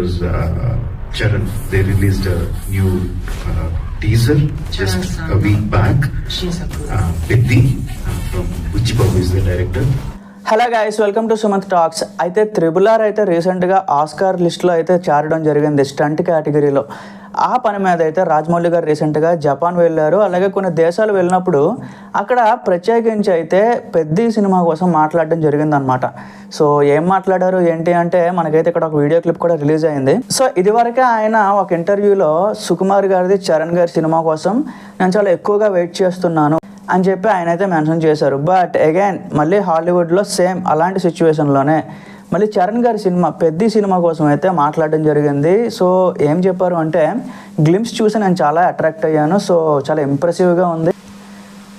was Charan. They released a new teaser just a week back. Petti from Bujjibabu is the director. Hello guys, welcome to Sumanth talks. అయితే triple R అయితే రీసెంట్గా Oscar లిస్ట్లో అయితే చేరడం జరిగింది stunt కేటగిరీలో. ఆ పని మీద అయితే రాజమౌళి గారు రీసెంట్గా జపాన్ వెళ్ళారు. అలాగే కొన్ని దేశాలు వెళ్ళినప్పుడు అక్కడ ప్రత్యేకించి అయితే పెద్ద సినిమా కోసం మాట్లాడడం జరిగిందనమాట. సో ఏం మాట్లాడారు ఏంటి అంటే మనకైతే ఇక్కడ ఒక వీడియో క్లిప్ కూడా రిలీజ్ అయింది. సో ఇదివరకే ఆయన ఒక ఇంటర్వ్యూలో సుకుమార్ గారిది చరణ్ గారి సినిమా కోసం నేను చాలా ఎక్కువగా వెయిట్ చేస్తున్నాను అని చెప్పి ఆయన అయితే మెన్షన్ చేశారు. బట్ అగైన్ మళ్ళీ హాలీవుడ్లో సేమ్ అలాంటి సిచ్యువేషన్లోనే మళ్ళీ చరణ్ గారి సినిమా పెద్ద సినిమా కోసం అయితే మాట్లాడడం జరిగింది. సో ఏం చెప్పారు అంటే, గ్లిమ్స్ చూసి నేను చాలా అట్రాక్ట్ అయ్యాను, సో చాలా ఇంప్రెసివ్గా ఉంది.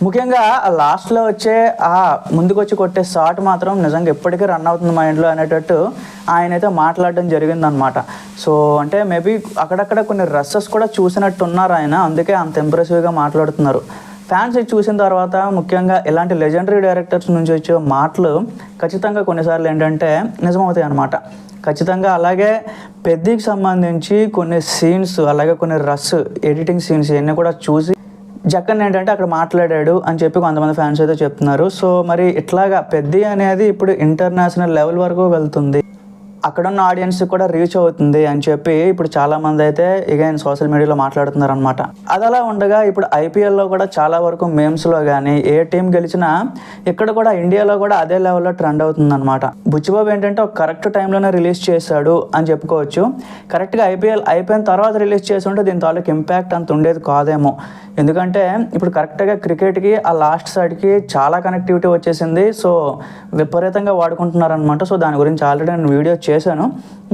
ముఖ్యంగా లాస్ట్లో వచ్చే ఆ ముందుకొచ్చి కొట్టే షాట్ మాత్రం నిజంగా ఎప్పటికీ రన్ అవుతుంది మైండ్లో అనేటట్టు ఆయన అయితే మాట్లాడడం జరిగిందనమాట. సో అంటే మేబీ అక్కడక్కడ కొన్ని రస్సెస్ కూడా చూసినట్టున్నారు ఆయన, అందుకే అంత ఇంప్రెసివ్గా మాట్లాడుతున్నారు. ఫ్యాన్స్ చూసిన తర్వాత ముఖ్యంగా ఇలాంటి లెజెండరీ డైరెక్టర్స్ నుంచి వచ్చే మాటలు ఖచ్చితంగా కొన్నిసార్లు ఏంటంటే నిజమవుతాయి అన్నమాట. ఖచ్చితంగా అలాగే పెద్దకి సంబంధించి కొన్ని సీన్స్ అలాగే కొన్ని ఎడిటింగ్ సీన్స్ ఇవన్నీ కూడా చూసి జక్కన్ ఏంటంటే అక్కడ మాట్లాడాడు అని చెప్పి కొంతమంది ఫ్యాన్స్ అయితే చెప్తున్నారు. సో మరి ఇట్లాగా పెద్ద అనేది ఇప్పుడు ఇంటర్నేషనల్ లెవెల్ వరకు వెళ్తుంది, అక్కడున్న ఆడియన్స్ కూడా రీచ్ అవుతుంది అని చెప్పి ఇప్పుడు చాలామంది అయితే అగైన్ సోషల్ మీడియాలో మాట్లాడుతున్నారు అనమాట. అది అలా ఉండగా ఇప్పుడు ఐపీఎల్లో కూడా చాలా వరకు మేమ్స్లో కానీ ఏ టీం గెలిచినా ఇక్కడ కూడా ఇండియాలో కూడా అదే లెవెల్లో ట్రెండ్ అవుతుంది అనమాట. బుచ్చిబాబు ఏంటంటే ఒక కరెక్ట్ టైంలోనే రిలీజ్ చేశాడు అని చెప్పుకోవచ్చు. కరెక్ట్గా ఐపీఎల్ అయిపోయిన తర్వాత రిలీజ్ చేసి ఉంటే దీని తాలూకు ఇంపాక్ట్ అంత ఉండేది కాదేమో. ఎందుకంటే ఇప్పుడు కరెక్ట్గా క్రికెట్కి ఆ లాస్ట్ సైడ్కి చాలా కనెక్టివిటీ వచ్చేసింది. సో విపరీతంగా వాడుకుంటున్నారు అనమాట. సో దాని గురించి ఆల్రెడీ నేను వీడియో చేశాను.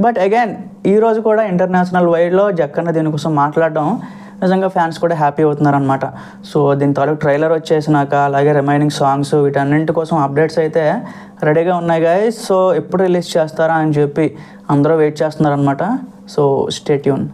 బట్ అగైన్ ఈరోజు కూడా ఇంటర్నేషనల్ వైడ్లో జక్కన్న దీనికోసం మాట్లాడడం నిజంగా ఫ్యాన్స్ కూడా హ్యాపీ అవుతున్నారనమాట. సో దీని తాలూకు ట్రైలర్ వచ్చేసినాక అలాగే రిమైనింగ్ సాంగ్స్ వీటన్నింటి కోసం అప్డేట్స్ అయితే రెడీగా ఉన్నాయి గైస్. సో ఎప్పుడు రిలీజ్ చేస్తారా అని చెప్పి అందరూ వెయిట్ చేస్తున్నారనమాట. So stay tune.